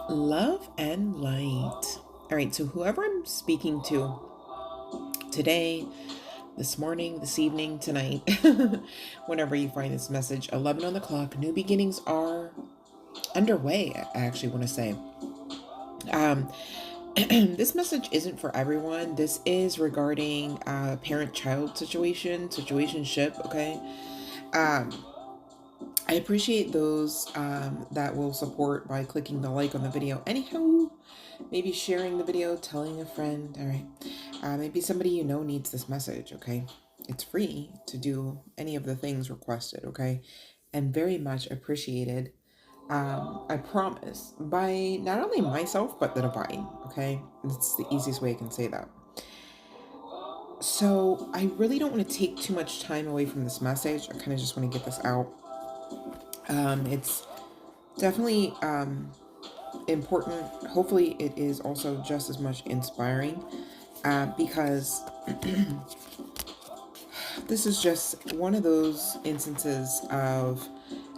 Love and light. All right, so whoever I'm speaking to today, this morning, this evening, tonight, whenever you find this message, 11 on the clock, new beginnings are underway, I actually want to say. This message isn't for everyone. This is regarding parent-child situationship, okay? I appreciate those that will support by clicking the like on the video. Anyhow, maybe sharing the video, telling a friend, all right? Maybe somebody you know needs this message, okay? It's free to do any of the things requested, okay? And very much appreciated, I promise, by not only myself, but the divine, okay? It's the easiest way I can say that. So I really don't want to take too much time away from this message. I kind of just want to get this out. It's definitely important. Hopefully it is also just as much inspiring, because this is just one of those instances of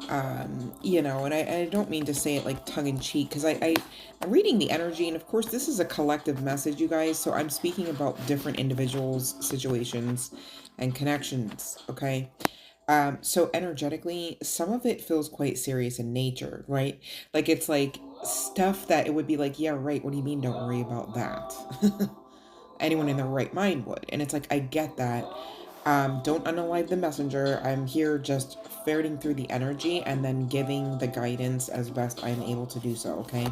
and I don't mean to say it like tongue-in-cheek, because I'm reading the energy, and of course this is a collective message, you guys, so I'm speaking about different individuals, situations, and connections, okay? So energetically, some of it feels quite serious in nature, right? Like it's like stuff that it would be like, yeah, right, what do you mean don't worry about that? Anyone in their right mind would. And it's like, I get that. Don't unalive the messenger. I'm here just ferreting through the energy and then giving the guidance as best I'm able to do so, okay?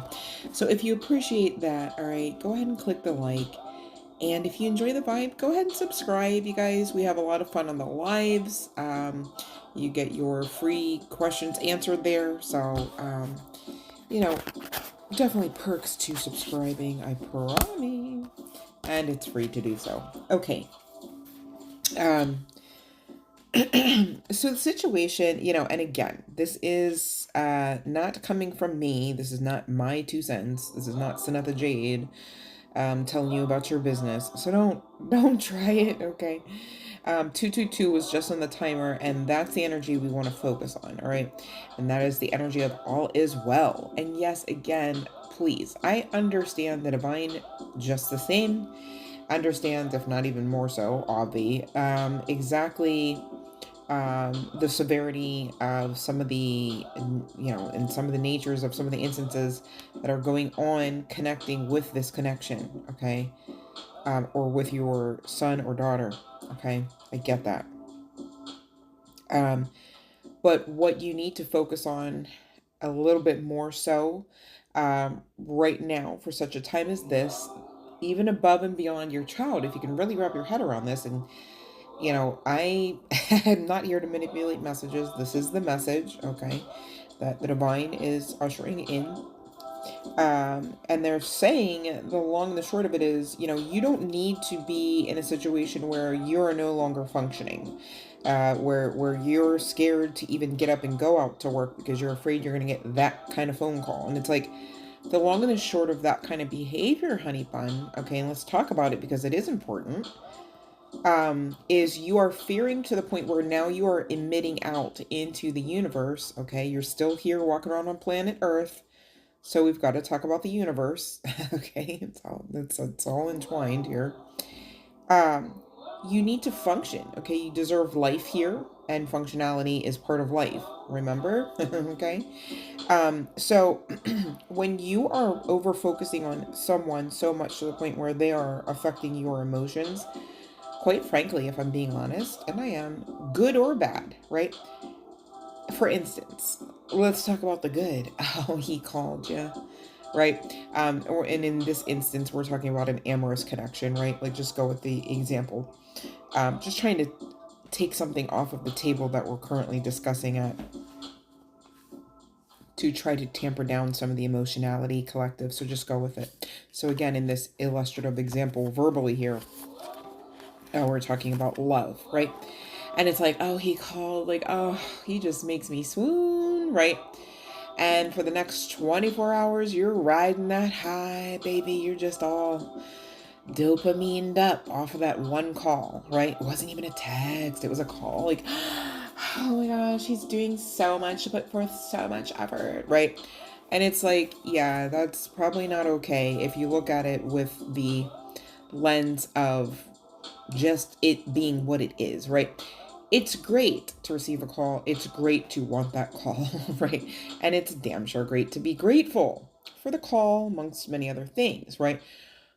So if you appreciate that, all right, go ahead and click the like. And if you enjoy the vibe, go ahead and subscribe, you guys. We have a lot of fun on the lives. You get your free questions answered there. So, definitely perks to subscribing, I promise. And it's free to do so. Okay. So the situation, and again, this is not coming from me. This is not my 2 cents. This is not Sanatha Jade telling you about your business. So don't try it, okay? 222 was just on the timer, and that's the energy we want to focus on, all right? And that is the energy of all is well. And yes, again, please, I understand the divine just the same, understands, if not even more so, obvi, exactly the severity of some of the, and some of the natures of some of the instances that are going on connecting with this connection, okay? Or with your son or daughter, okay? I get that. But what you need to focus on a little bit more so right now for such a time as this, even above and beyond your child, if you can really wrap your head around this. And I am not here to manipulate messages. This is the message, okay, that the divine is ushering in. And they're saying the long and the short of it is, you don't need to be in a situation where you're no longer functioning, where you're scared to even get up and go out to work because you're afraid you're going to get that kind of phone call. And it's like, the long and the short of that kind of behavior, honey bun, okay, and let's talk about it because it is important, is you are fearing to the point where now you are emitting out into the universe, okay? You're still here walking around on planet Earth, so we've got to talk about the universe, okay? It's all entwined here. You need to function, okay? You deserve life here, and functionality is part of life, remember? Okay? So when you are over focusing on someone so much to the point where they are affecting your emotions, quite frankly, if I'm being honest, and I am, good or bad, right? For instance, let's talk about the good. Oh, he called you, right? And in this instance, we're talking about an amorous connection, right? Like, just go with the example. Just trying to take something off of the table that we're currently discussing at. to try to tamper down some of the emotionality collective. So just go with it. So again, in this illustrative example verbally here, we're talking about love, right? And it's like, oh, he called, like, oh, he just makes me swoon, right? And for the next 24 hours, you're riding that high, baby. You're just all dopamined up off of that one call, right? It wasn't even a text. It was a call. Like, oh my gosh, he's doing so much to put forth so much effort, right? And it's like, yeah, that's probably not okay if you look at it with the lens of just it being what it is, right? It's great to receive a call. It's great to want that call, right? And it's damn sure great to be grateful for the call, amongst many other things, right?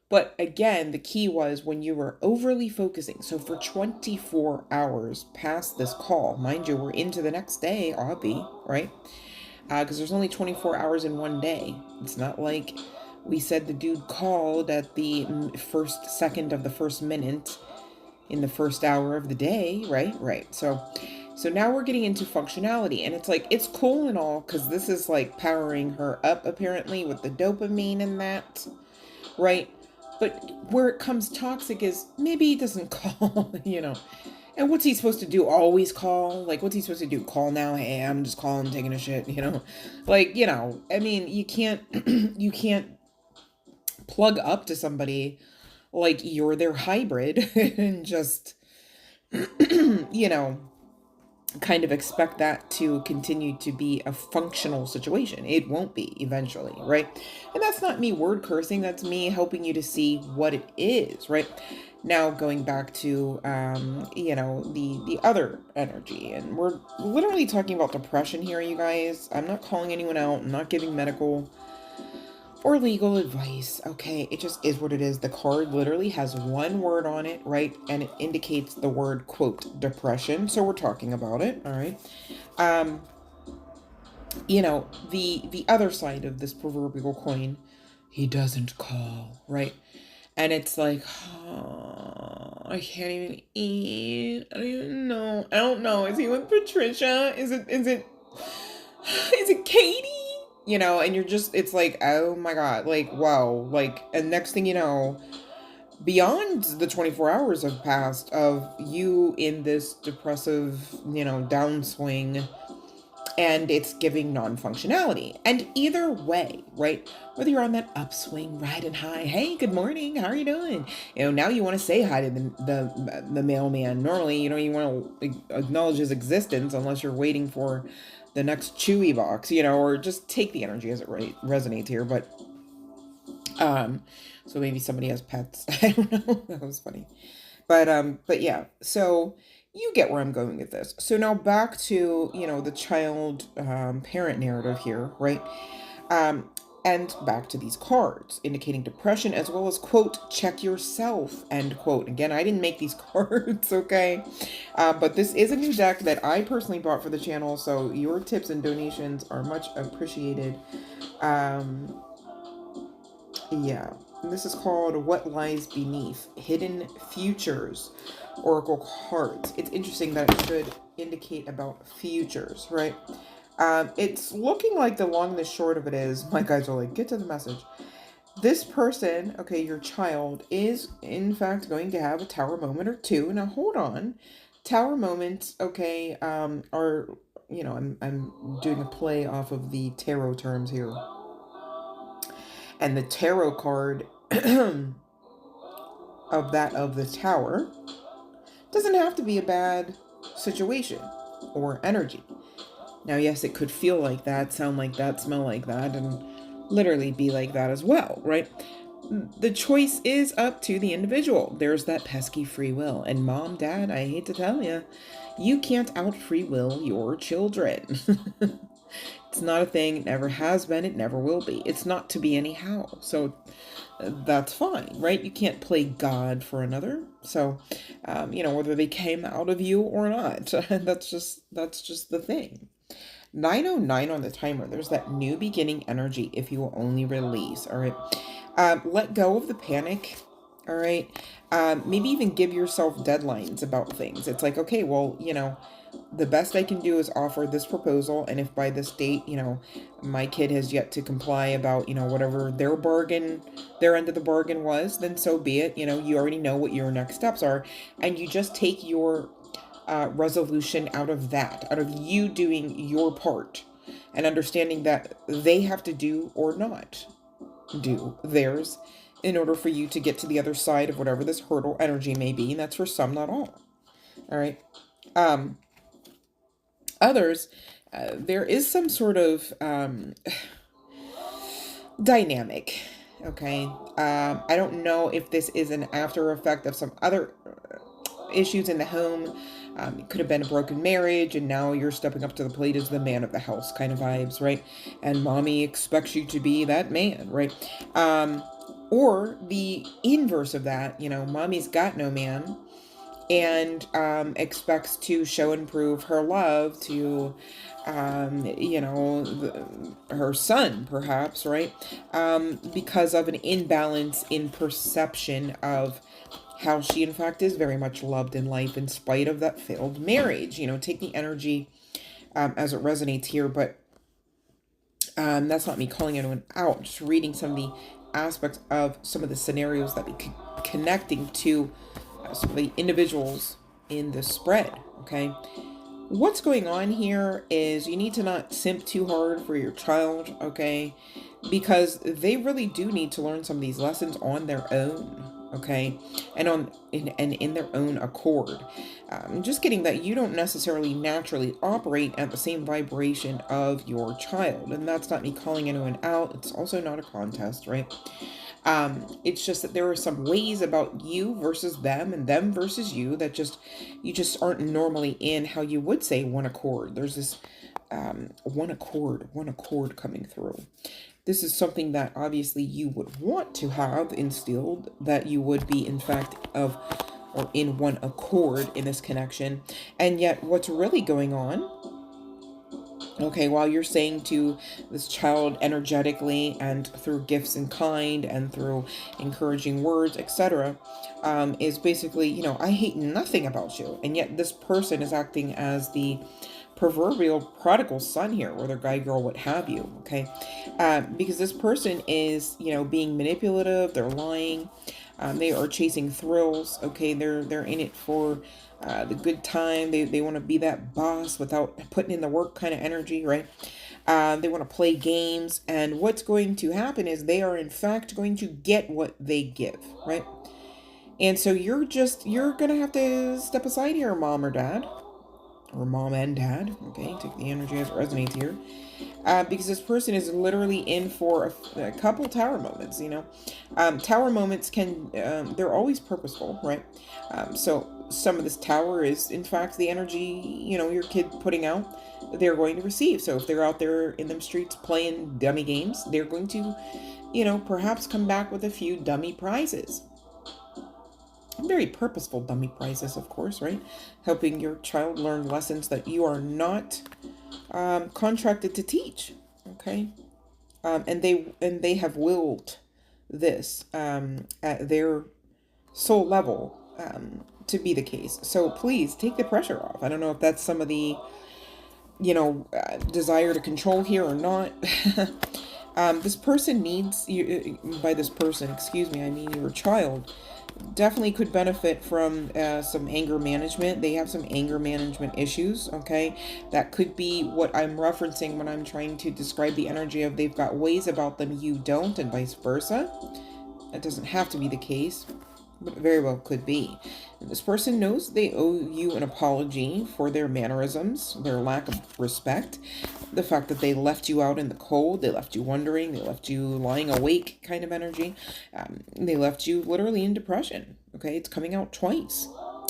But again, the key was when you were overly focusing. So for 24 hours past this call, mind you, we're into the next day, obvi, right? Because there's only 24 hours in one day. It's not like we said the dude called at the first second of the first minute in the first hour of the day, right? Right. So now we're getting into functionality, and it's like, it's cool and all, because this is like powering her up apparently with the dopamine and that, right? But where it comes toxic is maybe he doesn't call, And what's he supposed to do? Always call? Like, what's he supposed to do? Call now? Hey, I'm just calling, taking a shit, Like, I mean, you can't, you can't plug up to somebody like you're their hybrid and just, kind of expect that to continue to be a functional situation. It won't be eventually, right? And that's not me word cursing. That's me helping you to see what it is, right? Now going back to, the other energy, and we're literally talking about depression here, you guys. I'm not calling anyone out. I'm not giving medical or legal advice. Okay, it just is what it is. The card literally has one word on it, right? And it indicates the word, quote, depression. So we're talking about it, all right? The other side of this proverbial coin, he doesn't call, right? And it's like, oh, I can't even eat. I don't even know. I don't know. Is he with Patricia? Is it Katie? And you're just, it's like, oh my God, like, wow. Like, and next thing you know, beyond the 24 hours have passed of you in this depressive, downswing, and it's giving non-functionality. And either way, right, whether you're on that upswing, riding high, hey, good morning, how are you doing? Now you want to say hi to the mailman. Normally, you want to acknowledge his existence unless you're waiting for the next Chewy box, or just take the energy as it resonates here. But so maybe somebody has pets. I don't know. That was funny. But yeah, so you get where I'm going with this. So now back to, the child parent narrative here, right? And back to these cards indicating depression, as well as, quote, check yourself, end quote. Again, I didn't make these cards, okay? But this is a new deck that I personally bought for the channel, so your tips and donations are much appreciated. Yeah, this is called What Lies Beneath, Hidden Futures, Oracle Cards. It's interesting that it should indicate about futures, right? It's looking like the long and the short of it is, my guys are like, get to the message. This person, okay, your child, is in fact going to have a tower moment or two. Now, hold on. Tower moments, okay, are, I'm doing a play off of the tarot terms here. And the tarot card of the tower doesn't have to be a bad situation or energy. Now, yes, it could feel like that, sound like that, smell like that, and literally be like that as well, right? The choice is up to the individual. There's that pesky free will. And mom, dad, I hate to tell you, you can't out free will your children. It's not a thing. It never has been. It never will be. It's not to be anyhow. So that's fine, right? You can't play God for another. So, whether they came out of you or not, that's just the thing. 909 on the timer. There's that new beginning energy if you will only release. All right. Let go of the panic. All right. Maybe even give yourself deadlines about things. It's like, okay, well, The best I can do is offer this proposal, and if by this date, my kid has yet to comply about, whatever their end of the bargain was, then so be it. You already know what your next steps are, and you just take your resolution out of that, out of you doing your part, and understanding that they have to do or not do theirs in order for you to get to the other side of whatever this hurdle energy may be. And that's for some, not all. All right. Um, Others, there is some sort of dynamic. Okay. I don't know if this is an after effect of some other issues in the home. It could have been a broken marriage, and now you're stepping up to the plate as the man of the house kind of vibes, right? And mommy expects you to be that man, right? Or the inverse of that, mommy's got no man, and expects to show and prove her love to her son, perhaps, right? Because of an imbalance in perception of how she in fact is very much loved in life in spite of that failed marriage. Take the energy as it resonates here, but that's not me calling anyone out, just reading some of the aspects of some of the scenarios that be connecting to some of the individuals in the spread. Okay, what's going on here is you need to not simp too hard for your child, okay? Because they really do need to learn some of these lessons on their own, okay? And in their own accord. Just getting that you don't necessarily naturally operate at the same vibration of your child. And that's not me calling anyone out. It's also not a contest, right? It's just that there are some ways about you versus them and them versus you that you just aren't normally in how you would say one accord. There's this one accord coming through. This is something that obviously you would want to have instilled, that you would be in fact of or in one accord in this connection. And yet what's really going on, okay, while you're saying to this child energetically and through gifts in kind and through encouraging words, etc., is basically, I hate nothing about you. And yet this person is acting as the proverbial prodigal son here, whether guy, girl, what have you, okay? Because this person is, being manipulative, they're lying, they are chasing thrills, okay? They're in it for the good time. They want to be that boss without putting in the work kind of energy, right? They want to play games, and what's going to happen is they are in fact going to get what they give, right? And so you're gonna have to step aside here, mom or dad, or mom and dad, okay? Take the energy as it resonates here. Because this person is literally in for a couple tower moments, Tower moments they're always purposeful, right? So some of this tower is, in fact, the energy, your kid putting out, they're going to receive. So if they're out there in them streets playing dummy games, they're going to, perhaps come back with a few dummy prizes. Very purposeful dummy prizes, of course, right? Helping your child learn lessons that you are not contracted to teach, okay? And they have willed this at their soul level to be the case. So please take the pressure off. I don't know if that's some of the desire to control here or not. This person needs you. By this person, excuse me, I mean your child definitely could benefit from some anger management. They have some anger management issues, okay? That could be what I'm referencing when I'm trying to describe the energy of they've got ways about them you don't, and vice versa. That doesn't have to be the case, but it very well could be. And this person knows they owe you an apology for their mannerisms, their lack of respect, the fact that they left you out in the cold, they left you wondering, they left you lying awake kind of energy. They left you literally in depression, okay? It's coming out twice.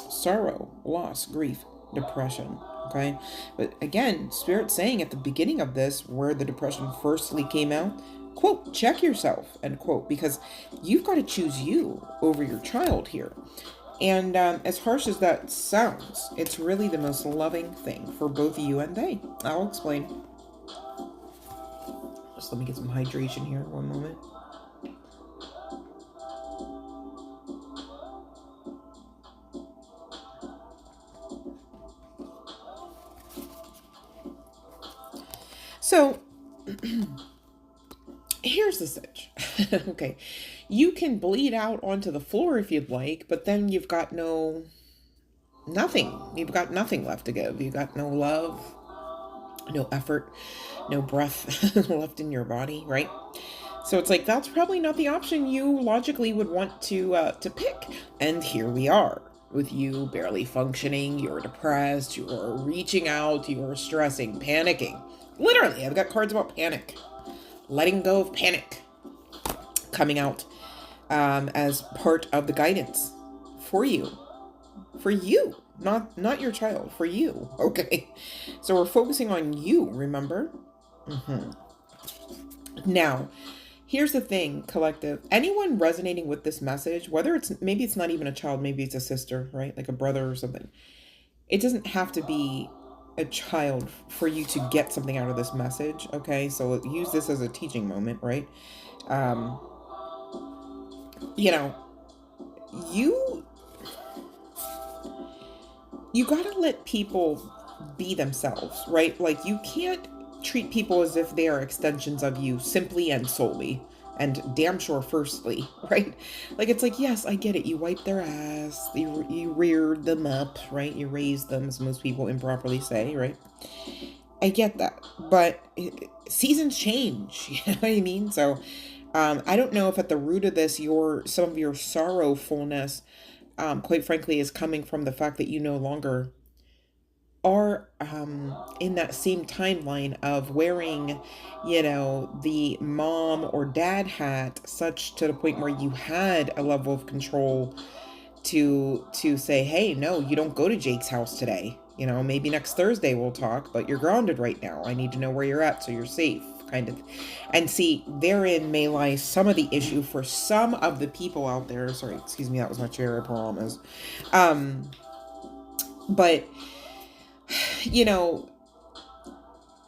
Sorrow, loss, grief, depression, okay? But again, Spirit's saying at the beginning of this, where the depression firstly came out, quote, check yourself, end quote, because you've got to choose you over your child here. And as harsh as that sounds, it's really the most loving thing for both you and they. I'll explain. Just let me get some hydration here. One moment. So here's the sitch. Okay. You can bleed out onto the floor if you'd like, but then you've got nothing. You've got nothing left to give. You've got no love, no effort, no breath left in your body, right? So it's like that's probably not the option you logically would want to pick. And here we are with you barely functioning. You're depressed. You're reaching out. You're stressing, panicking. Literally, I've got cards about panic, letting go of panic, coming out as part of the guidance for you, not your child, for you. Okay, so we're focusing on you. Remember. Now, here's the thing, collective. Anyone resonating with this message, whether maybe it's not even a child, maybe it's a sister, right? Like a brother or something. It doesn't have to be a child for you to get something out of this message, okay? So use this as a teaching moment, right? Um, you know, you gotta let people be themselves, right? Like you can't treat people as if they are extensions of you simply and solely, and damn sure firstly, right? Like it's like, yes, I get it. You wiped their ass, you reared them up, right? You raised them, as most people improperly say, right? I get that, but seasons change. You know what I mean? So I don't know if at the root of this, some of your sorrowfulness, quite frankly, is coming from the fact that you no longer are in that same timeline of wearing, the mom or dad hat, such to the point where you had a level of control to say, hey, no, you don't go to Jake's house today. Maybe next Thursday we'll talk, but you're grounded right now. I need to know where you're at so you're safe, kind of. And see, therein may lie some of the issue for some of the people out there. Sorry, excuse me, that was my chair, I promise. But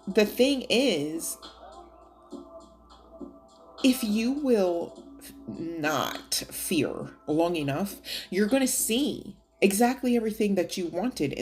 the thing is, if you will not fear long enough, you're going to see exactly everything that you wanted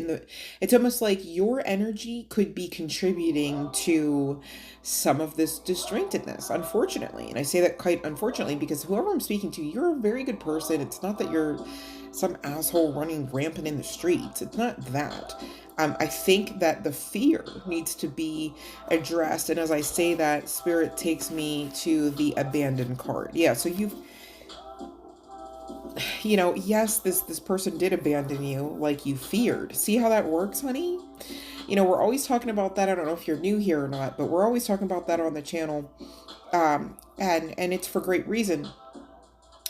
it's almost like your energy could be contributing to some of this disjointedness, unfortunately. And I say that quite unfortunately because whoever I'm speaking to, you're a very good person. It's not that you're some asshole running rampant in the streets. It's not that. I think that the fear needs to be addressed. And as I say that, Spirit takes me to the abandoned card. Yeah, so yes, this person did abandon you like you feared. See how that works, honey? We're always talking about that. I don't know if you're new here or not, but we're always talking about that on the channel. And it's for great reason.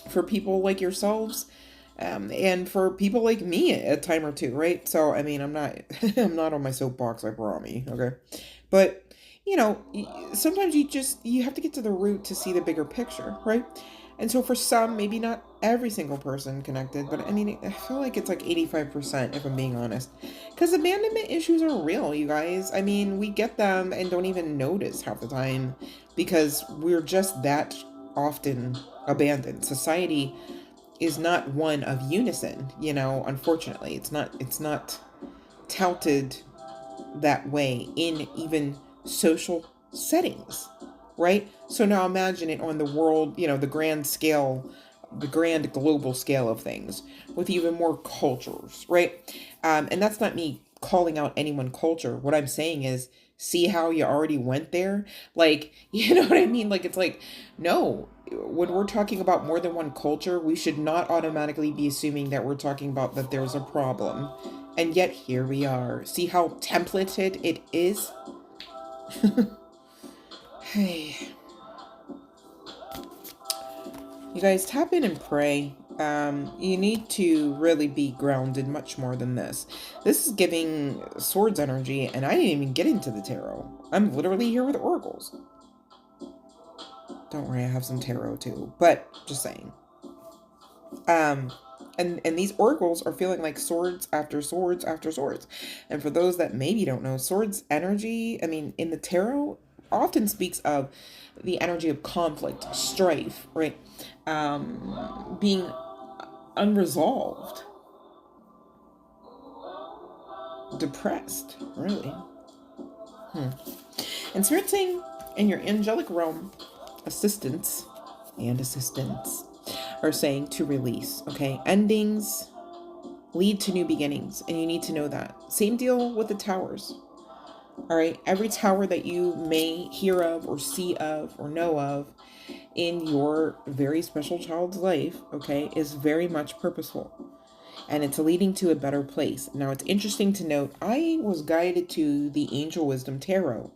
For people like yourselves, and for people like me a time or two, right? So, I mean, I'm not, I'm not on my soapbox, I promise, okay? But, sometimes you have to get to the root to see the bigger picture, right? And so for some, maybe not every single person connected, but I mean, I feel like it's like 85%, if I'm being honest. Because abandonment issues are real, you guys. I mean, we get them and don't even notice half the time because we're just that often abandoned. Society is not one of unison, unfortunately. It's not touted that way in even social settings, right? So now imagine it on the world, the grand scale, the grand global scale of things with even more cultures, right? And that's not me calling out any one culture. What I'm saying is, see how you already went there? Like, you know what I mean? Like, it's like, no, when we're talking about more than one culture, we should not automatically be assuming that we're talking about that there's a problem. And yet here we are. See how templated it is? Hey. You guys, tap in and pray. You need to really be grounded much more than this. This is giving swords energy, and I didn't even get into the tarot. I'm literally here with oracles. Don't worry, I have some tarot too, but just saying. And these oracles are feeling like swords after swords after swords. And for those that maybe don't know, swords energy, I mean, in the tarot, often speaks of the energy of conflict, strife, right? Being unresolved, depressed, really. And Spirit saying in your angelic realm, assistants are saying to release, okay? Endings lead to new beginnings, and you need to know that. Same deal with the towers. All right, every tower that you may hear of or see of or know of in your very special child's life, okay, is very much purposeful, and it's leading to a better place. Now, it's interesting to note, I was guided to the Angel Wisdom Tarot,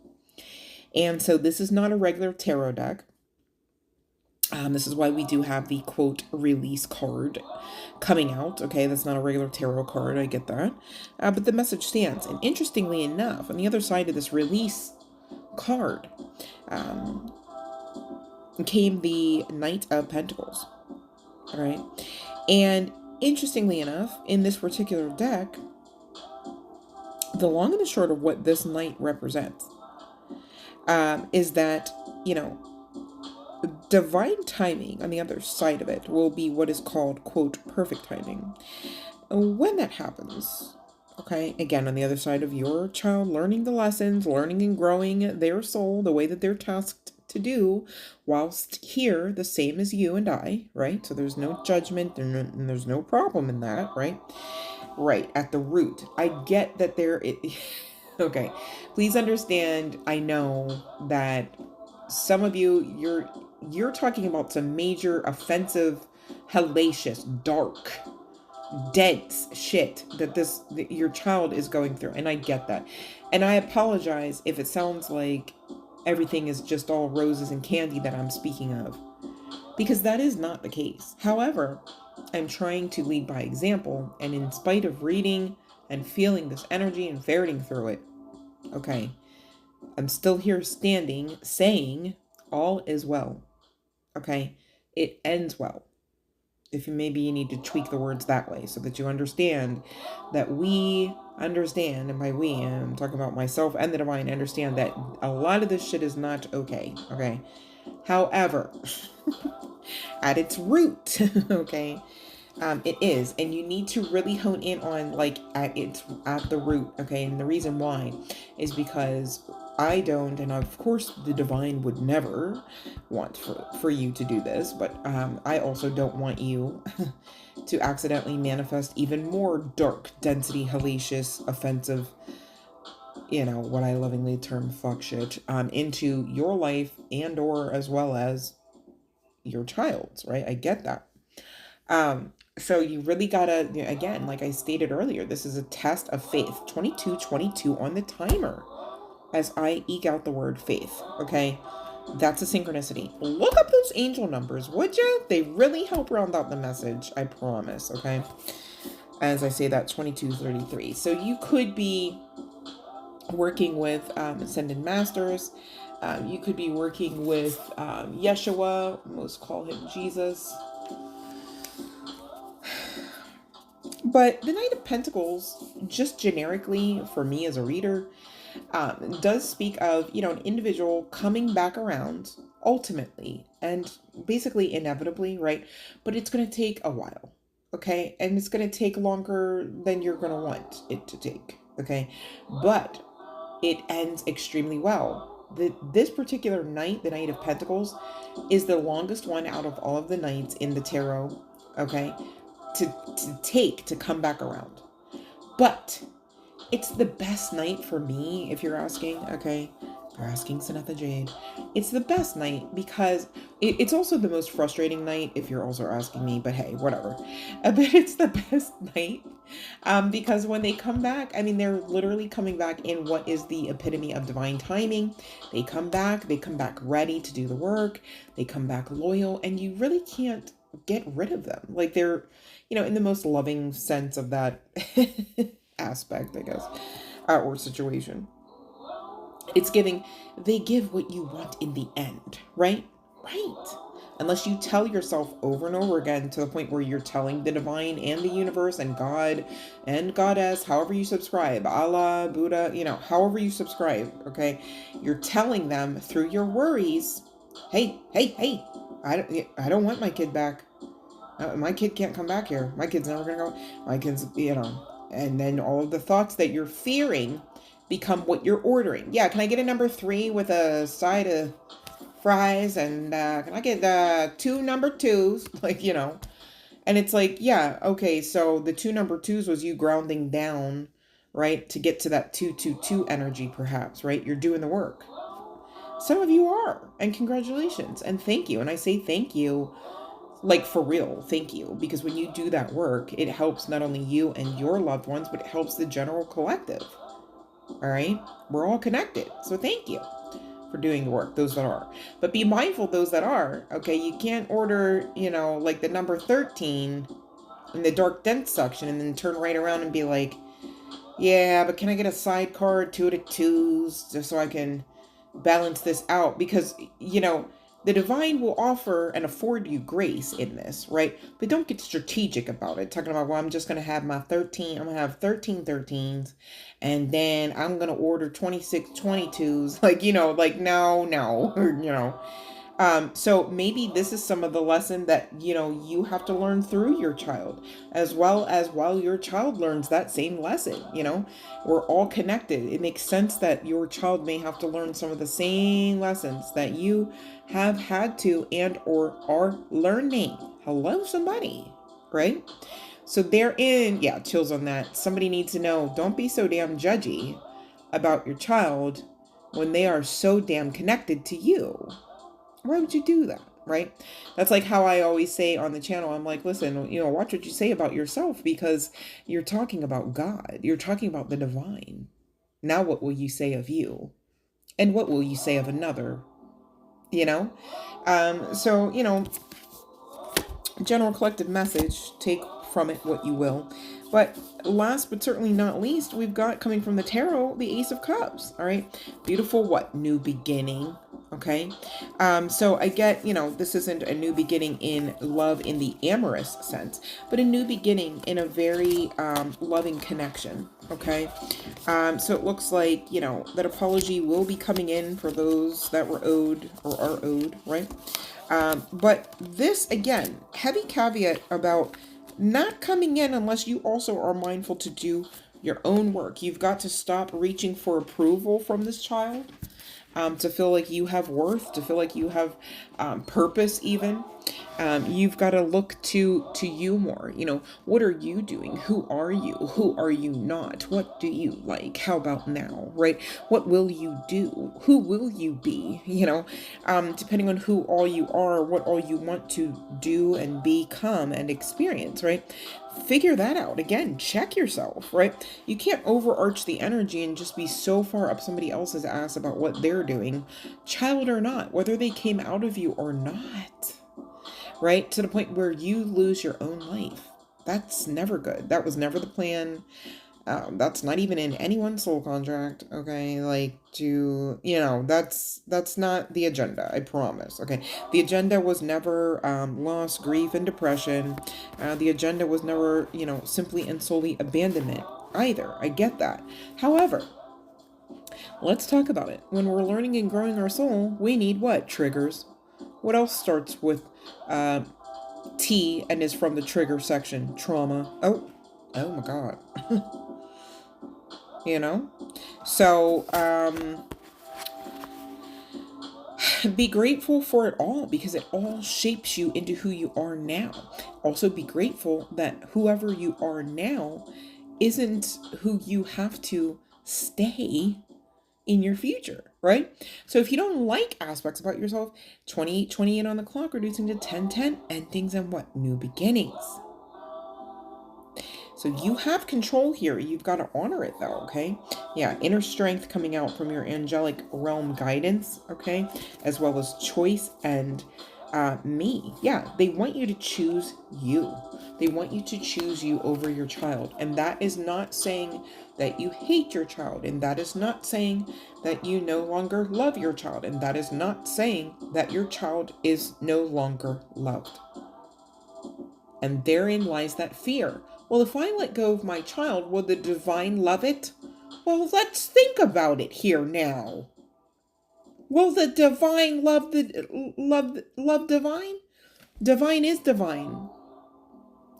and so this is not a regular tarot deck. This is why we do have the quote release card coming out. Okay, that's not a regular tarot card. I get that. But the message stands. And interestingly enough, on the other side of this release card came the Knight of Pentacles. All right. And interestingly enough, in this particular deck, the long and the short of what this knight represents is that, divine timing on the other side of it will be what is called, quote, perfect timing. When that happens, okay, again, on the other side of your child learning the lessons, learning and growing their soul the way that they're tasked to do, whilst here, the same as you and I, right? So there's no judgment and there's no problem in that, right? Right, at the root. I get that okay, please understand, I know that some of you, you're talking about some major offensive, hellacious, dark, dense shit that your child is going through, and I get that. And I apologize if it sounds like everything is just all roses and candy that I'm speaking of, because that is not the case. However, I'm trying to lead by example, and in spite of reading and feeling this energy and ferreting through it, okay, I'm still here standing saying all is well. Okay, it ends well. If maybe you need to tweak the words that way so that you understand that we understand, and by we, I'm talking about myself and the divine, understand that a lot of this shit is not okay. Okay, however, at its root, okay, it is, and you need to really hone in on at the root, okay. And the reason why is because I don't, and of course the divine would never want for you to do this, but I also don't want you to accidentally manifest even more dark, density, hellacious, offensive, what I lovingly term fuck shit, into your life and or as well as your child's, right? I get that. So you really gotta, again, like I stated earlier, this is a test of faith. 2222 on the timer as I eke out the word faith, okay? That's a synchronicity. Look up those angel numbers, would you? They really help round out the message, I promise, okay? As I say that, 2233. So you could be working with Ascended Masters. You could be working with Yeshua. Most call him Jesus. But the Knight of Pentacles, just generically for me as a reader, does speak of, an individual coming back around ultimately and basically inevitably, right? But it's going to take a while, okay? And it's going to take longer than you're going to want it to take, okay? But it ends extremely well. This particular knight, the Knight of Pentacles, is the longest one out of all of the knights in the tarot, okay? To come back around. But it's the best night for me, if you're asking, okay? If you're asking Sanatha Jade, it's the best night because it's also the most frustrating night if you're also asking me, but hey, whatever. But it's the best night because when they come back, they're literally coming back in what is the epitome of divine timing. They come back ready to do the work. They come back loyal, and you really can't get rid of them. Like they're, in the most loving sense of that aspect, I guess, or situation. It's they give what you want in the end, right? Right. Unless you tell yourself over and over again to the point where you're telling the divine and the universe and God and Goddess, however you subscribe, Allah, Buddha, however you subscribe, okay? You're telling them through your worries, hey, I don't want my kid back. My kid can't come back here. My kid's never going to go. My kid's, and then all of the thoughts that you're fearing become what you're ordering. Yeah, can I get a number 3 with a side of fries, and can I get 2 number 2s? Like, and it's like, yeah, okay, so the 2 number 2s was you grounding down, right, to get to that 222 energy, perhaps, right? You're doing the work. Some of you are, and congratulations, and thank you. And I say thank you, like, for real, thank you, because when you do that work, it helps not only you and your loved ones, but it helps the general collective. All right, we're all connected, so thank you for doing the work, those that are. But be mindful, those that are, okay, you can't order, like the number 13 in the dark dense section and then turn right around and be like, yeah, but can I get a sidecar, 2 to 2s, just so I can balance this out? Because, the divine will offer and afford you grace in this, right? But don't get strategic about it. Talking about, well, I'm just going to have my 13. I'm going to have 13 13s. And then I'm going to order 26 22s. Like, no. So maybe this is some of the lesson that, you have to learn through your child, as well as while your child learns that same lesson. We're all connected. It makes sense that your child may have to learn some of the same lessons that you have had to and or are learning. Hello, somebody, right? So therein, yeah, chills on that. Somebody needs to know, don't be so damn judgy about your child when they are so damn connected to you. Why would you do that, right? That's like how I always say on the channel, I'm like, listen, watch what you say about yourself, because you're talking about God. You're talking about the divine. Now what will you say of you? And what will you say of another? So, general collective message, take from it what you will. But last but certainly not least, we've got, coming from the tarot, the Ace of Cups. All right, beautiful, what, new beginning. Okay, so I get, this isn't a new beginning in love in the amorous sense, but a new beginning in a very loving connection. Okay, so it looks like, that apology will be coming in for those that were owed or are owed, right? But this, again, heavy caveat about not coming in unless you also are mindful to do your own work. You've got to stop reaching for approval from this child, to feel like you have worth, to feel like you have purpose even. You've got to look to you more. What are you doing? Who are you? Who are you not? What do you like? How about now, right? What will you do? Who will you be? Depending on who all you are, what all you want to do and become and experience, right? Figure that out. Again, check yourself, right? You can't overarch the energy and just be so far up somebody else's ass about what they're doing, child or not, whether they came out of you or not, right? To the point where you lose your own life. That's never good. That was never the plan. That's not even in anyone's soul contract, okay? Like, that's not the agenda, I promise, okay? The agenda was never loss, grief, and depression. The agenda was never, simply and solely abandonment either. I get that. However, let's talk about it. When we're learning and growing our soul, we need what? Triggers. What else starts with T and is from the trigger section? Trauma. Oh my God. So be grateful for it all, because it all shapes you into who you are now. Also be grateful that whoever you are now isn't who you have to stay in your future, right? So if you don't like aspects about yourself, 28 on the clock, reducing to 10 endings and what? New beginnings. So you have control here. You've got to honor it though, okay? Yeah, inner strength coming out from your angelic realm guidance, okay? As well as choice and me. Yeah, they want you to choose you. They want you to choose you over your child. And that is not saying that you hate your child. And that is not saying that you no longer love your child. And that is not saying that your child is no longer loved. And therein lies that fear. Well, if I let go of my child, will the divine love it? Well, let's think about it here now. Will the divine love divine? Divine is divine.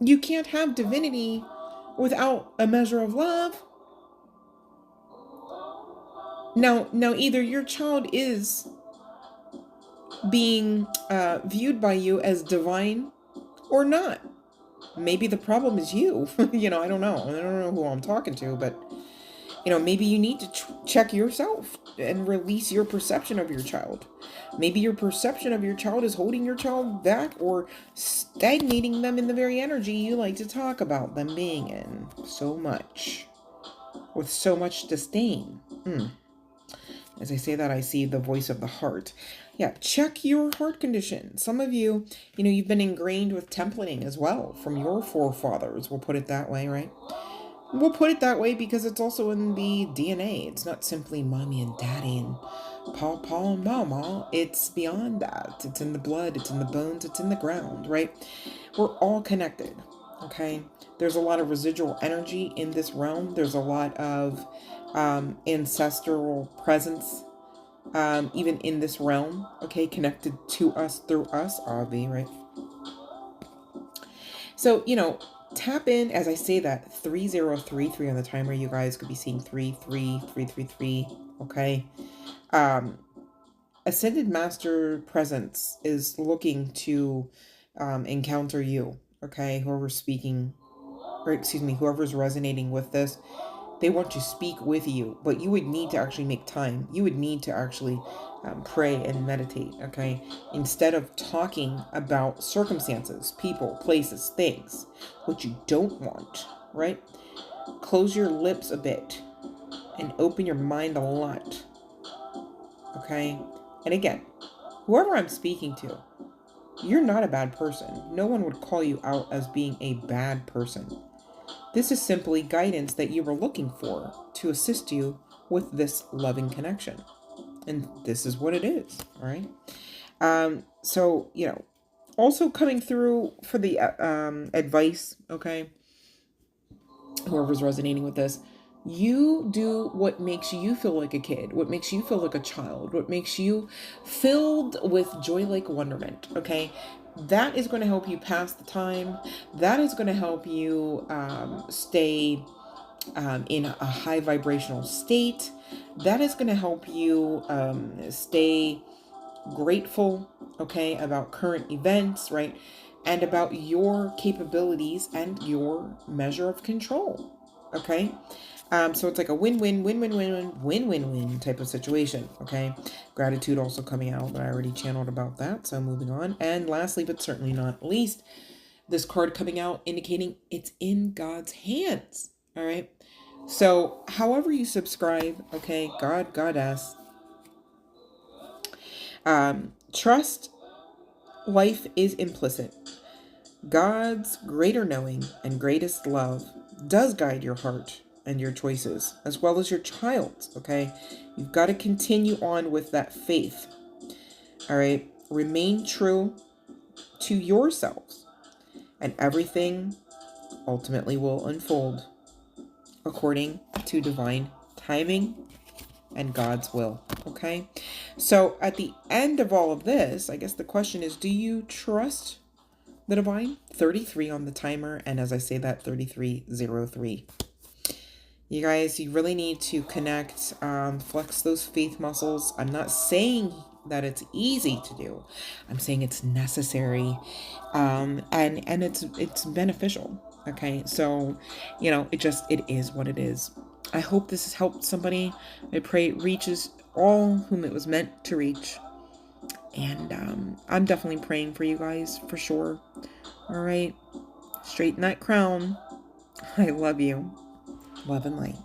You can't have divinity without a measure of love. Now, either your child is being viewed by you as divine or not. Maybe the problem is you. I don't know. I don't know who I'm talking to, but maybe you need to check yourself and release your perception of your child. Maybe your perception of your child is holding your child back or stagnating them in the very energy you like to talk about them being in so much, with so much disdain. As I say that, I see the voice of the heart. Yeah, check your heart condition. Some of you, you've been ingrained with templating as well from your forefathers. We'll put it that way, right? We'll put it that way because it's also in the DNA. It's not simply mommy and daddy and Paul and mama. It's beyond that. It's in the blood. It's in the bones. It's in the ground, right? We're all connected, okay? There's a lot of residual energy in this realm. There's a lot of ancestral presence even in this realm, okay, connected to us through us, Avi, right? So, tap in as I say that 3033 on the timer. You guys could be seeing 33333, okay? Ascended Master Presence is looking to encounter you, okay? Whoever's speaking, or excuse me, whoever's resonating with this, they want to speak with you, but you would need to actually make time. You would need to actually pray and meditate, okay? Instead of talking about circumstances, people, places, things, what you don't want, right? Close your lips a bit and open your mind a lot, okay? And again, whoever I'm speaking to, you're not a bad person. No one would call you out as being a bad person. This is simply guidance that you were looking for to assist you with this loving connection. And this is what it is, all right? So, also coming through for the advice, okay? Whoever's resonating with this, you do what makes you feel like a kid, what makes you feel like a child, what makes you filled with joy-like wonderment, okay? That is going to help you pass the time. That is going to help you stay in a high vibrational state. That is going to help you stay grateful, okay, about current events, right? And about your capabilities and your measure of control, okay? So it's like a win-win type of situation, okay? Gratitude also coming out, but I already channeled about that, so moving on. And lastly, but certainly not least, this card coming out indicating it's in God's hands, all right? So however you subscribe, okay, God, Goddess, trust, life is implicit. God's greater knowing and greatest love does guide your heart and your choices, as well as your child's, okay? You've got to continue on with that faith, all right? Remain true to yourselves, and everything ultimately will unfold according to divine timing and God's will, okay? So at the end of all of this, I guess the question is, do you trust the divine? 33 on the timer, and as I say that, 3303. You guys, you really need to connect, flex those faith muscles. I'm not saying that it's easy to do. I'm saying it's necessary, and it's beneficial. Okay, so it is what it is. I hope this has helped somebody. I pray it reaches all whom it was meant to reach, and I'm definitely praying for you guys for sure. All right, straighten that crown. I love you. Love and light.